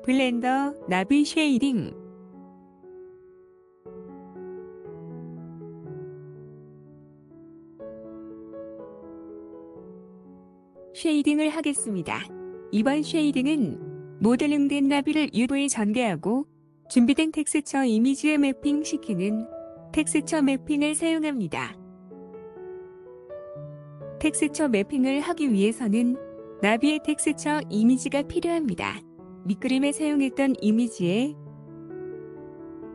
블렌더, 나비 쉐이딩. 쉐이딩을 하겠습니다. 이번 쉐이딩은 모델링된 나비를 UV 전개하고 준비된 텍스처 이미지에 매핑시키는 텍스처 매핑을 사용합니다. 텍스처 매핑을 하기 위해서는 나비의 텍스처 이미지가 필요합니다. 밑그림에 사용했던 이미지에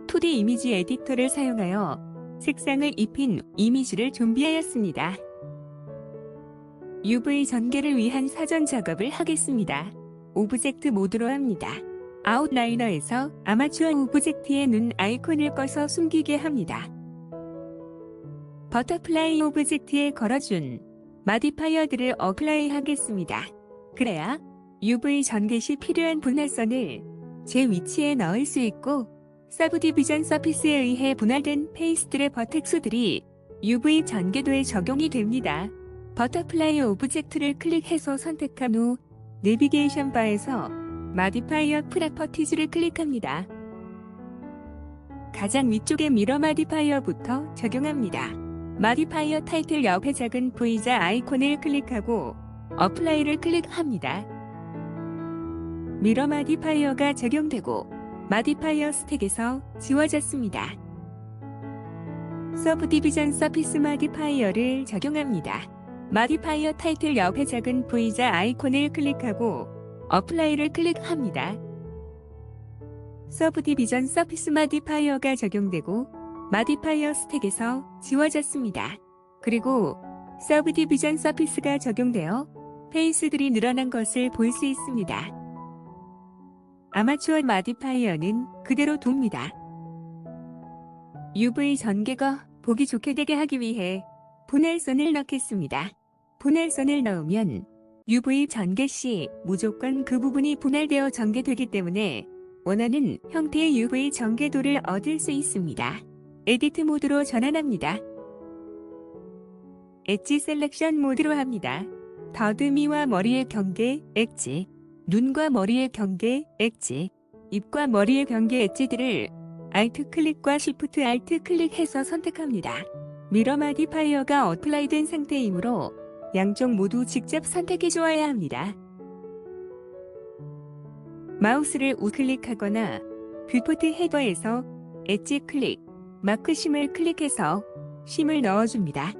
2D 이미지 에디터를 사용하여 색상을 입힌 이미지를 준비하였습니다. UV 전개를 위한 사전 작업을 하겠습니다. 오브젝트 모드로 합니다. 아웃라이너에서 아마추어 오브젝트의 눈 아이콘을 꺼서 숨기게 합니다. 버터플라이 오브젝트에 걸어준 마디파이어들을 어플라이 하겠습니다. 그래야 UV 전개 시 필요한 분할선을 제 위치에 넣을 수 있고 서브디비전 서피스에 의해 분할된 페이스들의 버텍스들이 UV 전개도에 적용이 됩니다. 버터플라이 오브젝트를 클릭해서 선택한 후 내비게이션 바에서 마디파이어 프로퍼티즈를 클릭합니다. 가장 위쪽의 미러 마디파이어부터 적용합니다. 마디파이어 타이틀 옆에 작은 V자 아이콘을 클릭하고 어플라이를 클릭합니다. 미러 마디파이어가 적용되고 마디파이어 스택에서 지워졌습니다. 서브디비전 서피스 마디파이어를 적용합니다. 마디파이어 타이틀 옆에 작은 V자 아이콘을 클릭하고 어플라이를 클릭합니다. 서브디비전 서피스 마디파이어가 적용되고 마디파이어 스택에서 지워졌습니다. 그리고 서브디비전 서피스가 적용되어 페이스들이 늘어난 것을 볼 수 있습니다. 아마추어 마디파이어는 그대로 둡니다. UV 전개가 보기 좋게 되게 하기 위해 분할선을 넣겠습니다. 분할선을 넣으면 UV 전개 시 무조건 그 부분이 분할되어 전개되기 때문에 원하는 형태의 UV 전개도를 얻을 수 있습니다. 에디트 모드로 전환합니다. 엣지 셀렉션 모드로 합니다. 더듬이와 머리의 경계, 엣지, 눈과 머리의 경계, 엣지, 입과 머리의 경계 엣지들을 Alt 클릭과 Shift Alt 클릭해서 선택합니다. 미러 마디파이어가 어플라이된 상태이므로 양쪽 모두 직접 선택해 주어야 합니다. 마우스를 우클릭하거나 뷰포트 헤더에서 엣지 클릭, 마크 심을 클릭해서 심을 넣어줍니다.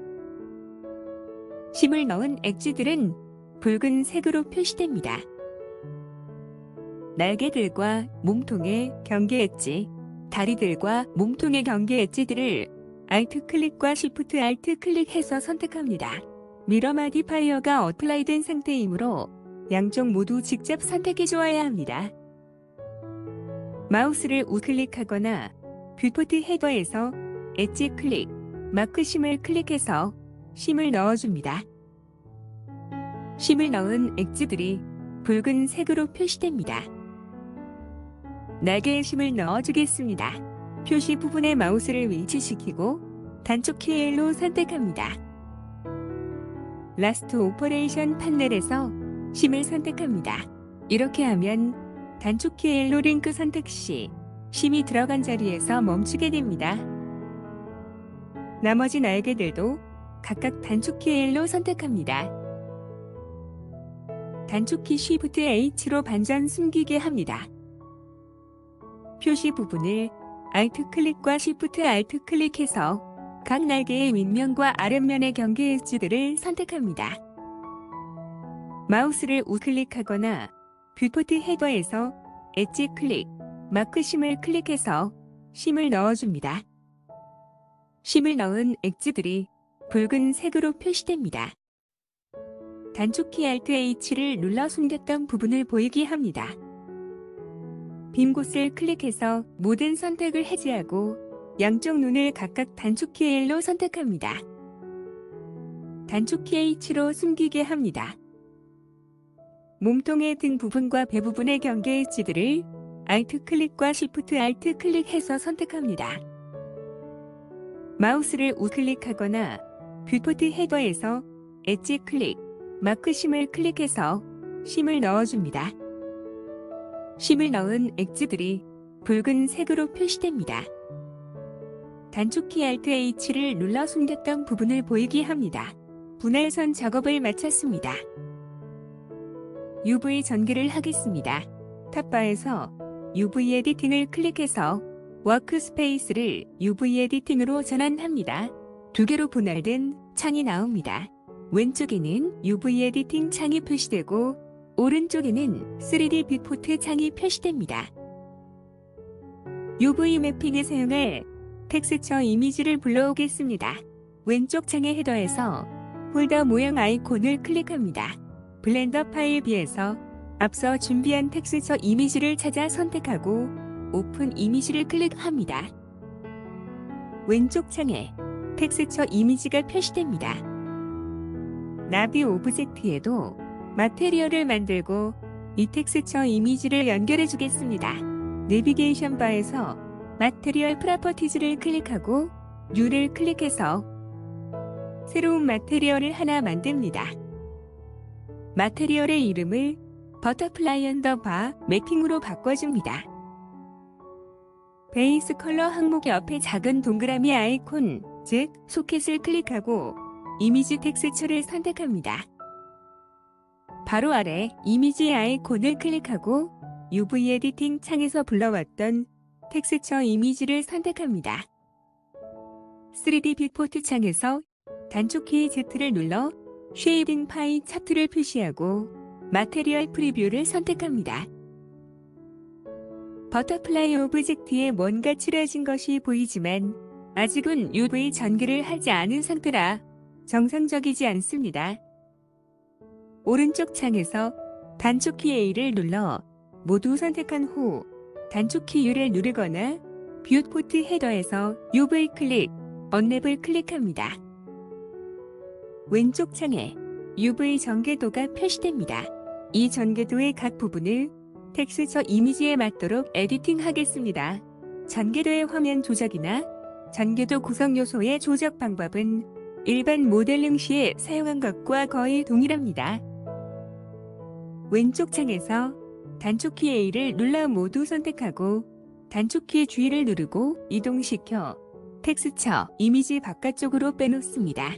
심을 넣은 엣지들은 붉은색으로 표시됩니다. 날개들과 몸통의 경계 엣지, 다리들과 몸통의 경계 엣지들을 Alt 클릭과 Shift Alt 클릭해서 선택합니다. 미러 마디파이어가 어플라이된 상태이므로 양쪽 모두 직접 선택해 주어야 합니다. 마우스를 우클릭하거나 뷰포트 헤더에서 엣지 클릭, 마크 심을 클릭해서 심을 넣어줍니다. 심을 넣은 엣지들이 붉은색으로 표시됩니다. 날개에 심을 넣어주겠습니다. 표시 부분에 마우스를 위치시키고 단축 키 1로 선택합니다. 라스트 오퍼레이션 판넬에서 심을 선택합니다. 이렇게 하면 단축 키 1로 링크 선택 시 심이 들어간 자리에서 멈추게 됩니다. 나머지 날개들도 각각 단축 키 1로 선택합니다. 단축 키 Shift H로 반전 숨기게 합니다. 표시 부분을 Alt 클릭과 Shift Alt 클릭해서 각 날개의 윗면과 아랫면의 경계 엣지들을 선택합니다. 마우스를 우클릭하거나 뷰포트 헤더에서 엣지 클릭, 마크 심을 클릭해서 심을 넣어줍니다. 심을 넣은 엣지들이 붉은색으로 표시됩니다. 단축키 Alt H를 눌러 숨겼던 부분을 보이게 합니다. 빈 곳을 클릭해서 모든 선택을 해제하고 양쪽 눈을 각각 단축키 1로 선택합니다. 단축키 H로 숨기게 합니다. 몸통의 등 부분과 배 부분의 경계 엣지들을 Alt 클릭과 Shift Alt 클릭해서 선택합니다. 마우스를 우클릭하거나 뷰포트 헤더에서 엣지 클릭, 마크 심을 클릭해서 심을 넣어줍니다. 심을 넣은 엣지들이 붉은색으로 표시됩니다. 단축키 Alt H를 눌러 숨겼던 부분을 보이게 합니다. 분할선 작업을 마쳤습니다. UV 전개를 하겠습니다. 탑바에서 UV 에디팅을 클릭해서 워크스페이스를 UV 에디팅으로 전환합니다. 두 개로 분할된 창이 나옵니다. 왼쪽에는 UV 에디팅 창이 표시되고 오른쪽에는 3D 빅포트 창이 표시됩니다. UV 매핑에 사용할 텍스처 이미지를 불러오겠습니다. 왼쪽 창의 헤더에서 폴더 모양 아이콘을 클릭합니다. 블렌더 파일 B에서 앞서 준비한 텍스처 이미지를 찾아 선택하고 오픈 이미지를 클릭합니다. 왼쪽 창에 텍스처 이미지가 표시됩니다. 나비 오브젝트에도 마테리얼을 만들고 이 텍스처 이미지를 연결해 주겠습니다. 내비게이션 바에서 마테리얼 프로퍼티즈를 클릭하고 뉴를 클릭해서 새로운 마테리얼을 하나 만듭니다. 마테리얼의 이름을 버터플라이 언더바 매핑으로 바꿔줍니다. 베이스 컬러 항목 옆에 작은 동그라미 아이콘, 즉 소켓을 클릭하고 이미지 텍스처를 선택합니다. 바로 아래 이미지 아이콘을 클릭하고 UV 에디팅 창에서 불러왔던 텍스처 이미지를 선택합니다. 3D 빅포트 창에서 단축키 Z를 눌러 쉐이딩 파이 차트를 표시하고 마테리얼 프리뷰를 선택합니다. 버터플라이 오브젝트에 뭔가 칠해진 것이 보이지만 아직은 UV 전개를 하지 않은 상태라 정상적이지 않습니다. 오른쪽 창에서 단축키 A를 눌러 모두 선택한 후 단축키 U를 누르거나 뷰포트 헤더에서 UV 클릭, 언랩을 클릭합니다. 왼쪽 창에 UV 전개도가 표시됩니다. 이 전개도의 각 부분을 텍스처 이미지에 맞도록 에디팅하겠습니다. 전개도의 화면 조작이나 전개도 구성 요소의 조작 방법은 일반 모델링 시에 사용한 것과 거의 동일합니다. 왼쪽 창에서 단축키 A를 눌러 모두 선택하고 단축키 G를 누르고 이동시켜 텍스처 이미지 바깥쪽으로 빼놓습니다.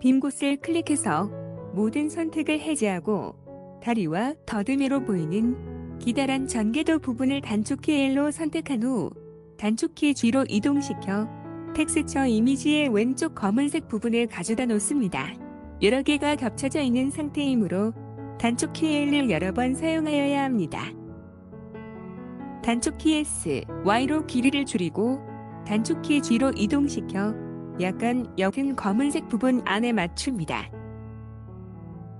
빈 곳을 클릭해서 모든 선택을 해제하고 다리와 더듬이로 보이는 기다란 전개도 부분을 단축키 L로 선택한 후 단축키 G로 이동시켜 텍스처 이미지의 왼쪽 검은색 부분을 가져다 놓습니다. 여러 개가 겹쳐져 있는 상태이므로 단축키 L을 여러 번 사용하여야 합니다. 단축키 S, Y로 길이를 줄이고 단축키 G로 이동시켜 약간 옅은 검은색 부분 안에 맞춥니다.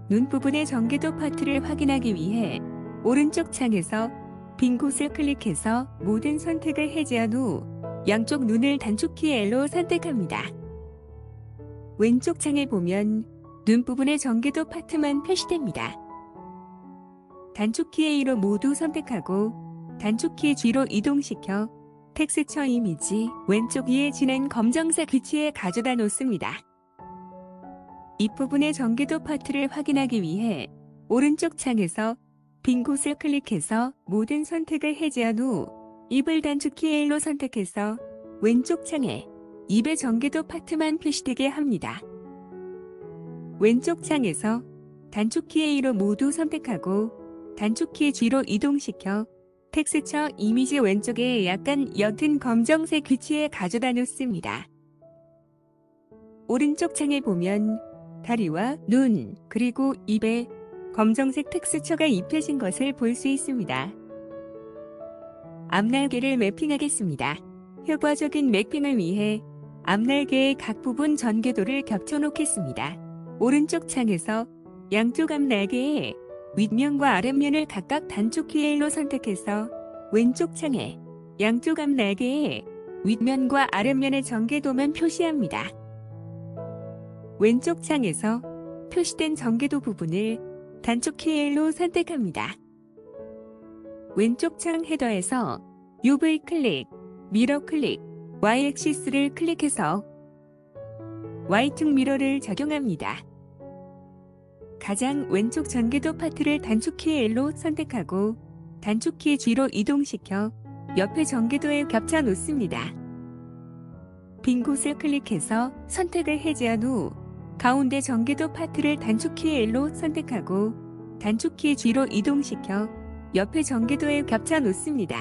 눈 부분의 전개도 파트를 확인하기 위해 오른쪽 창에서 빈 곳을 클릭해서 모든 선택을 해제한 후 양쪽 눈을 단축키 L로 선택합니다. 왼쪽 창에 보면 눈 부분의 전개도 파트만 표시됩니다. 단축키 A로 모두 선택하고 단축키 G로 이동시켜 텍스처 이미지 왼쪽 위에 진한 검정색 위치에 가져다 놓습니다. 이 부분의 전개도 파트를 확인하기 위해 오른쪽 창에서 빈 곳을 클릭해서 모든 선택을 해제한 후 입을 단축키 L로 선택해서 왼쪽 창에 입의 전개도 파트만 표시되게 합니다. 왼쪽 창에서 단축키 A로 모두 선택하고 단축키 G로 이동시켜 텍스처 이미지 왼쪽에 약간 옅은 검정색 위치에 가져다 놓습니다. 오른쪽 창에 보면 다리와 눈, 그리고 입에 검정색 텍스처가 입혀진 것을 볼 수 있습니다. 앞날개를 매핑하겠습니다. 효과적인 매핑을 위해 앞날개의 각 부분 전개도를 겹쳐놓겠습니다. 오른쪽 창에서 양쪽 앞날개에 윗면과 아랫면을 각각 단축키 L로 선택해서 왼쪽 창에 양쪽 앞날개에 윗면과 아랫면의 전개도만 표시합니다. 왼쪽 창에서 표시된 전개도 부분을 단축키 L로 선택합니다. 왼쪽 창 헤더에서 UV 클릭, 미러 클릭, Y-액시스를 클릭해서 Y축 미러를 적용합니다. 가장 왼쪽 전개도 파트를 단축키 L로 선택하고 단축키 G로 이동시켜 옆에 전개도에 겹쳐 놓습니다. 빈 곳을 클릭해서 선택을 해제한 후 가운데 전개도 파트를 단축키 L로 선택하고 단축키 G로 이동시켜 옆에 전개도에 겹쳐 놓습니다.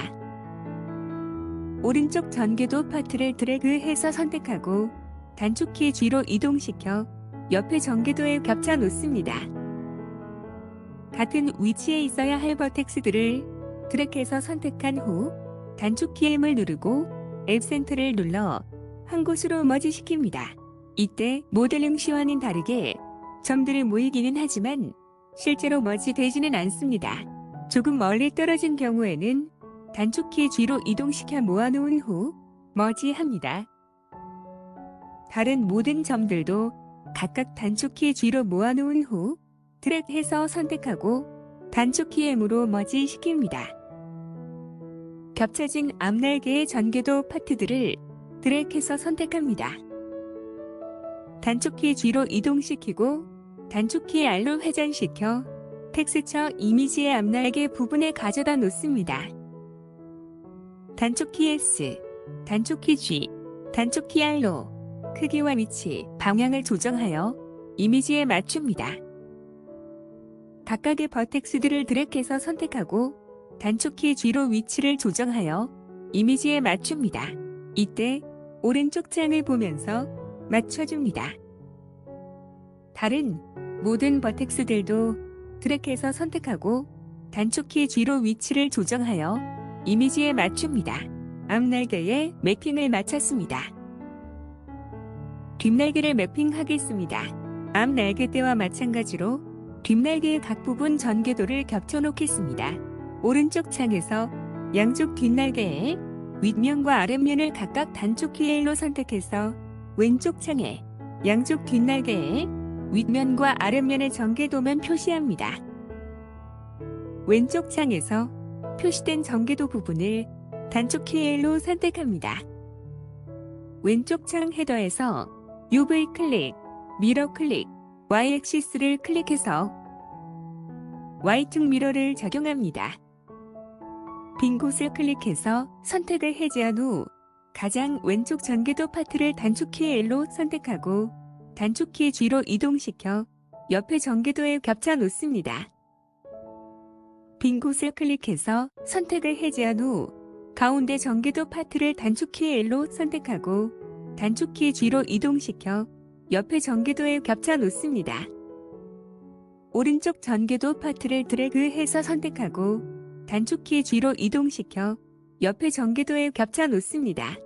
오른쪽 전개도 파트를 드래그해서 선택하고 단축키 G로 이동시켜 옆에 전개도에 겹쳐 놓습니다. 같은 위치에 있어야 할 버텍스들을 드래그해서 선택한 후 단축키 M을 누르고 앱센터를 눌러 한 곳으로 머지시킵니다. 이때 모델링 시와는 다르게 점들이 모이기는 하지만 실제로 머지되지는 않습니다. 조금 멀리 떨어진 경우에는 단축키 G로 이동시켜 모아놓은 후 머지합니다. 다른 모든 점들도 각각 단축키 G로 모아놓은 후 드래그해서 선택하고 단축키 M으로 머지시킵니다. 겹쳐진 앞날개의 전개도 파트들을 드래그해서 선택합니다. 단축키 G로 이동시키고 단축키 R로 회전시켜 텍스처 이미지의 앞날개 부분에 가져다 놓습니다. 단축키 S, 단축키 G, 단축키 R로 크기와 위치, 방향을 조정하여 이미지에 맞춥니다. 각각의 버텍스들을 드래그해서 선택하고 단축키 G로 위치를 조정하여 이미지에 맞춥니다. 이때 오른쪽 창을 보면서 맞춰줍니다. 다른 모든 버텍스들도 드래그해서 선택하고 단축키 G로 위치를 조정하여 이미지에 맞춥니다. 앞날개에 매핑을 마쳤습니다. 뒷날개를 매핑하겠습니다. 앞날개 때와 마찬가지로 뒷날개의 각 부분 전개도를 겹쳐 놓겠습니다. 오른쪽 창에서 양쪽 뒷날개의 윗면과 아랫면을 각각 단축키 L로 선택해서 왼쪽 창에 양쪽 뒷날개의 윗면과 아랫면의 전개도만 표시합니다. 왼쪽 창에서 표시된 전개도 부분을 단축키 L로 선택합니다. 왼쪽 창 헤더에서 UV 클릭, 미러 클릭, Y 액시스를 클릭해서 Y축 미러를 적용합니다. 빈 곳을 클릭해서 선택을 해제한 후 가장 왼쪽 전개도 파트를 단축키 L로 선택하고 단축키 G로 이동시켜 옆에 전개도에 겹쳐 놓습니다. 빈 곳을 클릭해서 선택을 해제한 후 가운데 전개도 파트를 단축키 L로 선택하고 단축키 G로 이동시켜 옆에 전개도에 겹쳐 놓습니다. 오른쪽 전개도 파트를 드래그해서 선택하고 단축키 G로 이동시켜 옆에 전개도에 겹쳐 놓습니다.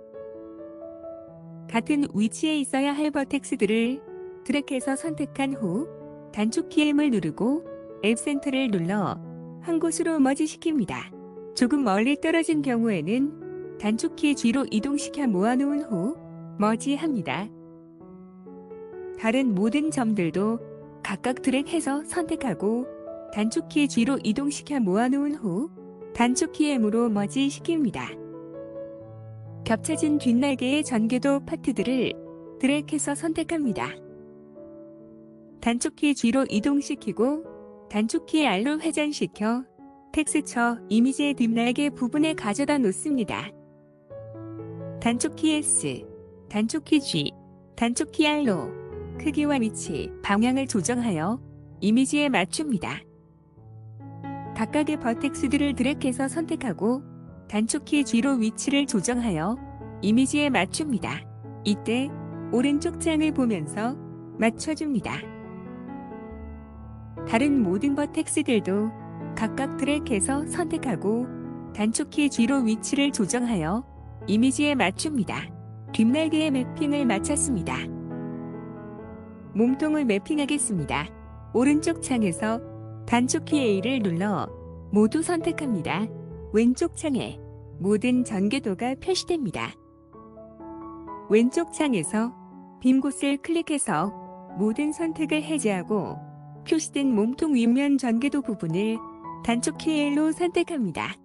같은 위치에 있어야 할 버텍스들을 드래그해서 선택한 후 단축키 M을 누르고 앱센터를 눌러 한 곳으로 머지시킵니다. 조금 멀리 떨어진 경우에는 단축키 G로 이동시켜 모아놓은 후 머지합니다. 다른 모든 점들도 각각 드래그해서 선택하고 단축키 G로 이동시켜 모아놓은 후 단축키 M으로 머지시킵니다. 겹쳐진 뒷날개의 전개도 파트들을 드래그해서 선택합니다. 단축키 G로 이동시키고 단축키 R로 회전시켜 텍스처 이미지의 뒷날개 부분에 가져다 놓습니다. 단축키 S, 단축키 G, 단축키 R로 크기와 위치, 방향을 조정하여 이미지에 맞춥니다. 각각의 버텍스들을 드래그해서 선택하고 단축키 G로 위치를 조정하여 이미지에 맞춥니다. 이때 오른쪽 창을 보면서 맞춰줍니다. 다른 모든 버텍스들도 각각 드래그해서 선택하고 단축키 G로 위치를 조정하여 이미지에 맞춥니다. 뒷날개의 매핑을 마쳤습니다. 몸통을 매핑하겠습니다. 오른쪽 창에서 단축키 A를 눌러 모두 선택합니다. 왼쪽 창에 모든 전개도가 표시됩니다. 왼쪽 창에서 빈 곳을 클릭해서 모든 선택을 해제하고 표시된 몸통 윗면 전개도 부분을 단축키 L로 선택합니다.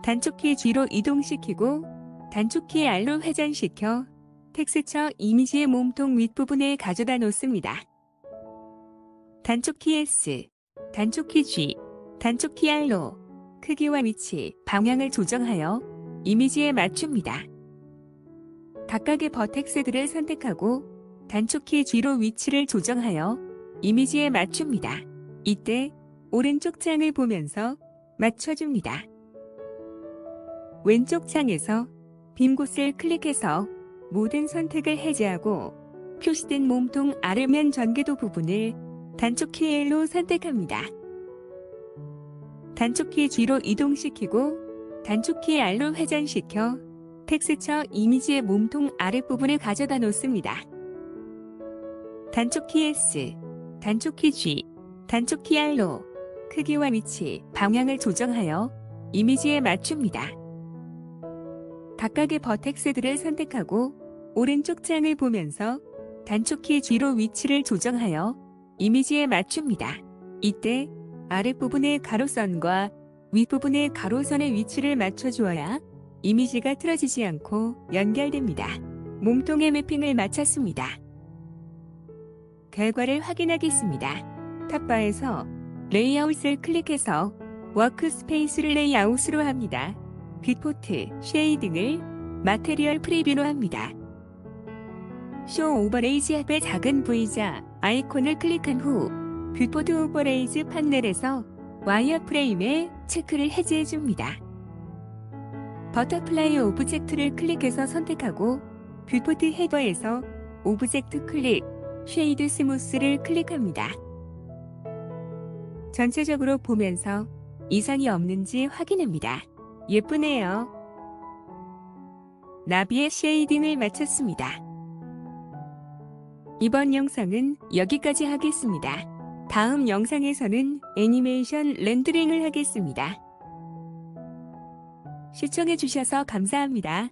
단축키 G로 이동시키고 단축키 R로 회전시켜 텍스처 이미지의 몸통 윗부분에 가져다 놓습니다. 단축키 S, 단축키 G, 단축키 R로 크기와 위치, 방향을 조정하여 이미지에 맞춥니다. 각각의 버텍스들을 선택하고 단축키 G로 위치를 조정하여 이미지에 맞춥니다. 이때 오른쪽 창을 보면서 맞춰줍니다. 왼쪽 창에서 빈 곳을 클릭해서 모든 선택을 해제하고 표시된 몸통 아래면 전개도 부분을 단축키 L로 선택합니다. 단축키 G로 이동시키고 단축키 R로 회전시켜 텍스처 이미지의 몸통 아랫부분을 가져다 놓습니다. 단축키 S, 단축키 G, 단축키 R로 크기와 위치, 방향을 조정하여 이미지에 맞춥니다. 각각의 버텍스들을 선택하고 오른쪽 창을 보면서 단축키 G로 위치를 조정하여 이미지에 맞춥니다. 이때 아랫부분의 가로선과 윗부분의 가로선의 위치를 맞춰주어야 이미지가 틀어지지 않고 연결됩니다. 몸통의 매핑을 마쳤습니다. 결과를 확인하겠습니다. 탑바에서 레이아웃을 클릭해서 워크스페이스를 레이아웃으로 합니다. 뷰포트, 쉐이딩을 마테리얼 프리뷰로 합니다. 쇼 오버레이즈 앱의 작은 V자 아이콘을 클릭한 후 뷰포트 오버레이즈 판넬에서 와이어프레임에 체크를 해제해줍니다. 버터플라이 오브젝트를 클릭해서 선택하고 뷰포트 헤더에서 오브젝트 클릭, 쉐이드 스무스를 클릭합니다. 전체적으로 보면서 이상이 없는지 확인합니다. 예쁘네요. 나비의 쉐이딩을 마쳤습니다. 이번 영상은 여기까지 하겠습니다. 다음 영상에서는 애니메이션 렌더링을 하겠습니다. 시청해주셔서 감사합니다.